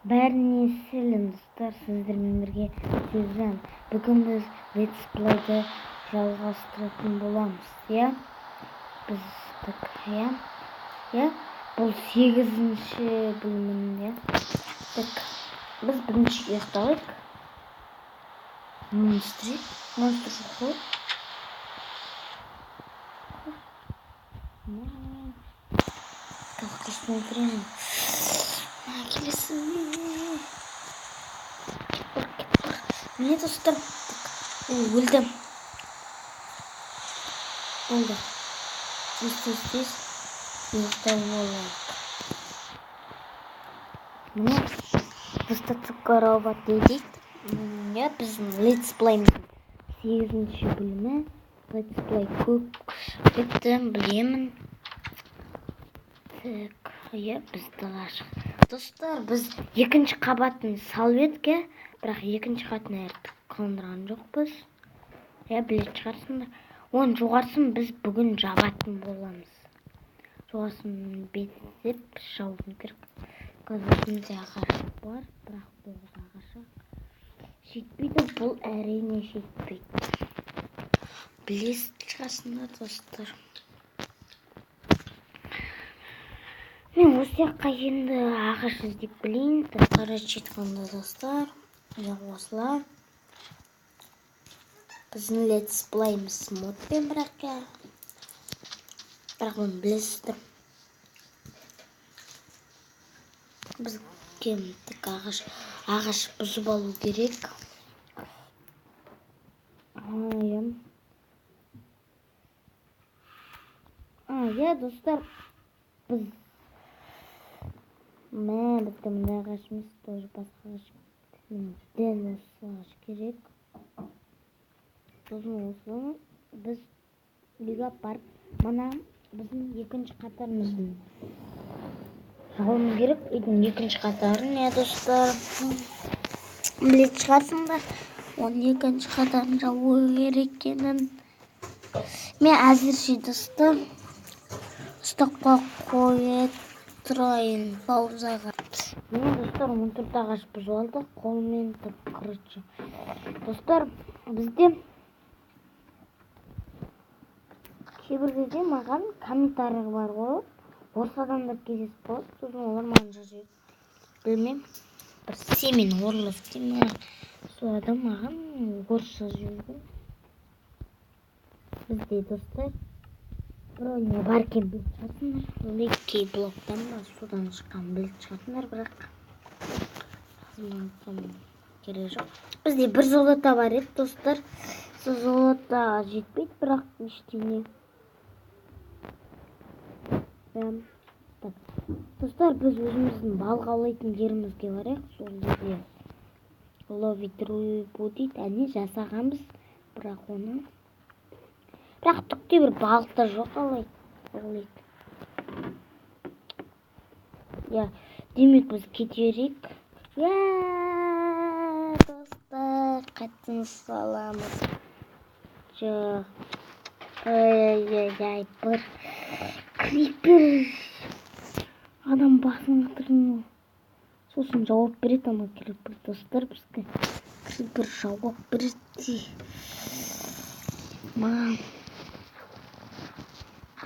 Бәріне сәлем достар, сіздермен бірге Сержан. Бүгін біз летсплейді жалғастыратын боламыз. Бұл 8-ші бөлімінде. Біз біріншіге ұсталайық. Монстр жұқы. Как посмотрим. Міне достар, өлдім. Болды. Здесь ұйықтап болайық. Міне достатты қарауға дейді. Біздің летсплейіміздің 8-ші бөлімі. Летсплей көп бітті, білемін. Бізді ғашық. Достар, біз 2-ші қабатын салып едік, бірақ 2-ші қатын әртіп қылындырған жоқпыз. Білет шығарсыңдар. Оның жоғарысын біз бүгін жабатын боламыз. Жоғарысын бетіп жауын керек. Қазір бізде ағашы бар, бірақ бұл ағашы жетпейді, бұл әрине жетпейді. Білесіз шығарсыңдар достар. Мен осы жаққа енді ағаш іздеп білейін. Короче айтқанда достар, осылай. Біздің летсплейіміз модпен бірақ оны білесіздер. Біз кемдік ағаш бұзып алу керек. Достар, бізді мында ағашымыз тоже басқа ағаш. Дәл осы ағаш керек. Сосын осыны біз үйге апарып, мына біздің 2-ші қатарымыздың жауымыз керек. Үйдің 2-ші қатарын, достар. Білет шығарсыңдар. Оның 2-ші қатарын жауы керек екенін. Мен әзірше достар ұстаққа қойып тұрайын паузаға. Мен достар 14 ағаш бұзып алды, қолмен короче. Достар, бізде кейбір кезде маған комментарий бар ғой. Орыс адамдар кездесіп қалады, сосын олар маған жазады. Білмеймін, бір Семен Орлов деймін. Сол адам маған орысша жазады. Бізде достар не бар екен білет шығатындар. Леккей блоктан ба судан шыққан білет шығатындар, бірақ керек жоқ. Бізде бір золота бар еді достар. Сол золота жетпейді, бірақ ештеңе. Достар, біз өзіміздің балық аулайтын жерімізге барайық. Сол жерде ловить рыбу дейді. Әне жасағанбыз, бірақ оны түкте бір балықта жоқ аулайды. Демек біз кете берейік. Достар, қайтын саламыз. Жоқ. Бір крипер адам басын қатырын. Сосын жауап береді ана крипер достар. Бізге крипер жауап береді. Маған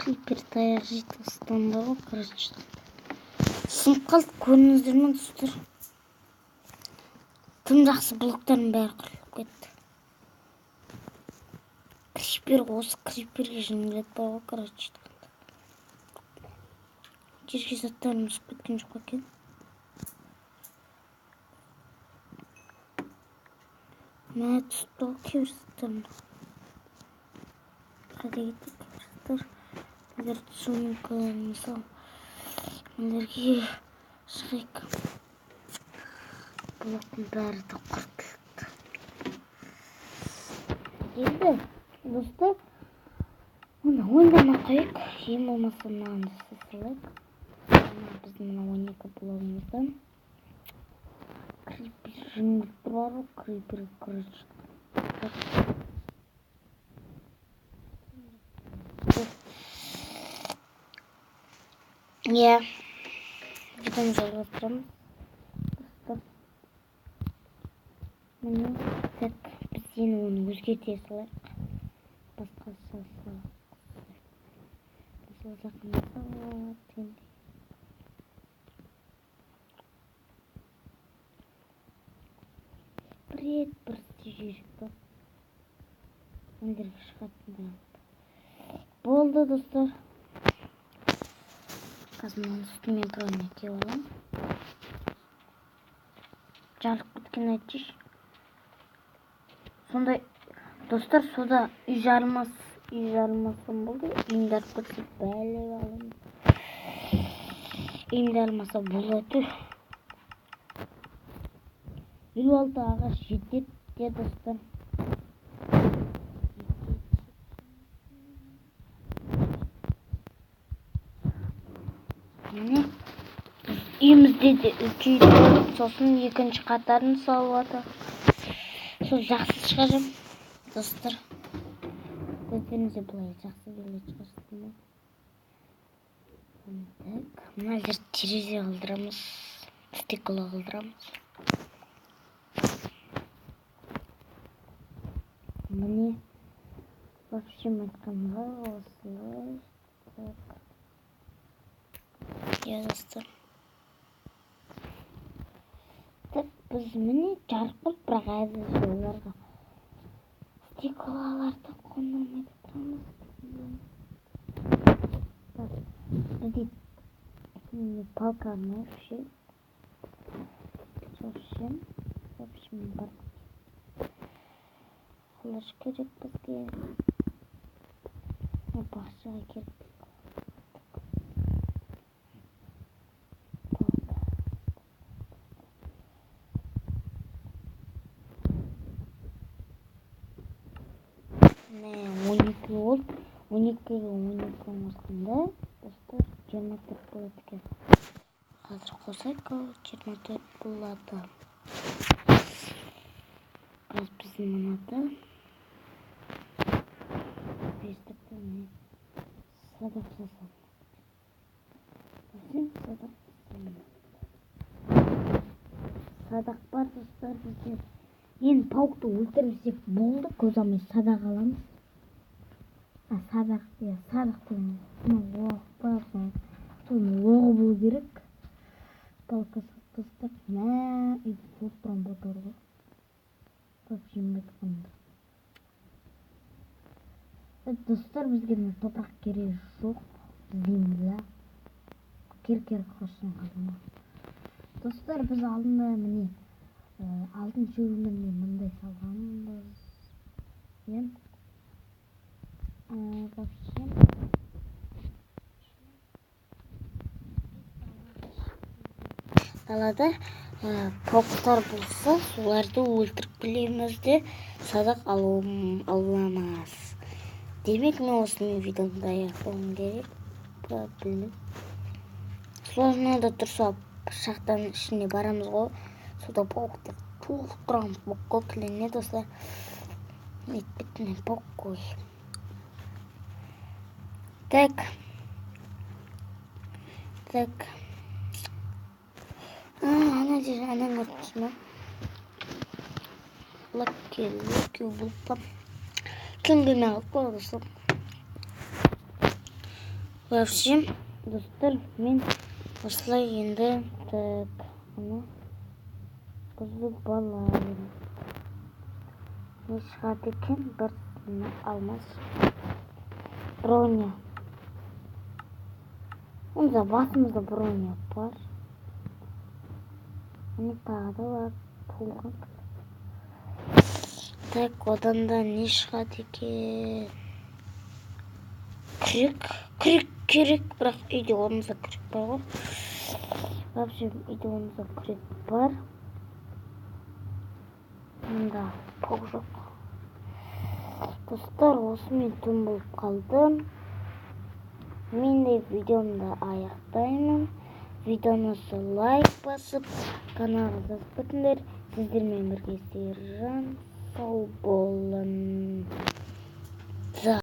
крипер таяқ жейді ұстанда ғой, короче. Сынып қалды, көріңіздер ме достар? Тым жақсы блоктардың бәрі қырылып кетті. Крипер осы криперге жеңілет бар ғой, короче. Жерге заттарым түсіп кеткен жоқ екен. Мә түсті кейбір заттарым. Қайда кетті кейбір заттар? Егер түсу мүмкін, мысал мендерге шығайық. Блоктың бәрі де құртылды. Енді достар, оны ойнамай қойық. Ең болмаса мынаны салайық. Біздің мына 12 блогымыздан крипер жеңілдікті бар ғой, крипер короче. Видеоны жалғастырамыз. Міне так біз енді оны өзгерте салайық. Басқа салсақ. Сол жақында салайық. Бір жүріп бар. Өндіргі шығатында. Болды достар. Қазір үстімен броня киіп аламын. Жарық біткен айтшы. Сондай достар, сода үй жарылмасам болды. Үйімді алып кетсе бәле аламын. Үйімді алмаса болады. 56 ағаш жетеді де достар. Міне үйімізде де үлкейді. Сосын екінші қатарын салып жатыр. Сол жақсы шығарым достар. Өздеріңізде бұлай жақсы белет шығарсыздар. Так, мына жер терезе қалдырамыз. Стекло қалдырамыз. Міне вообще айтқанға осылай. Я достар. Так, біз міне жарық болып, бірақ әзір жолларға стеклоларды қондырмай тұрамыз. Бізде палканы совсем бар. Флеш керек бізге. Бақшаға керек. Не, 12 volt, 12'ye 12 olmasında dostlar 24 болады екен. Қазір қосайық, 24 болады. Biraz біздің мынада бестікті не садақ жасалды. Садақ бар достар бізде. Енді пауқты өлтірмесек болды, көз алмай садақ аламыз. Садақ деген оқ бар, соның оғы болу керек. Палка сақтастық, үйді толтырам ботарға. Вообще айтқанда. Достар, бізге топырақ керек жоқ. Земля. Керек қошын қалдыма. Достар, біз алдында міне алтын шөгіндермен мындай салғанбыз. Вообще далада пауктар болса, соларды өлтіріп білеміз де садақ аламыз. Демек, мен осының видеомды аяқтауым керек. Білмеймін. Сложныйда тұрса, шахтаның ішіне барамыз ғой. Сода пауктар толықтырамыз. Бокко кілене достар. Етпеттіне бокко. Так. Ана жер, анан көрсін. Лакки бұлпам. Кім білмей қалып қой достар. Вообще, достар, мен осылай енді так, ана бұзып балайым. Не шығады екен, бір алмас. Броня. Онда басымызда броня бар. Міне тағы да бар. Пулған. Так, одан да не шығады екен? Күрек керек, бірақ үйде онымызда күрек бар ғой. Вообще, үйде онымызда күрек бар. Мұнда пол жоқ. Достар, осымен түн болып қалды. Мен де видеомды аяқтаймын. Видеоңызды лайк басып, каналға өтіңдер. Сіздермен бірге Сержан сау болын.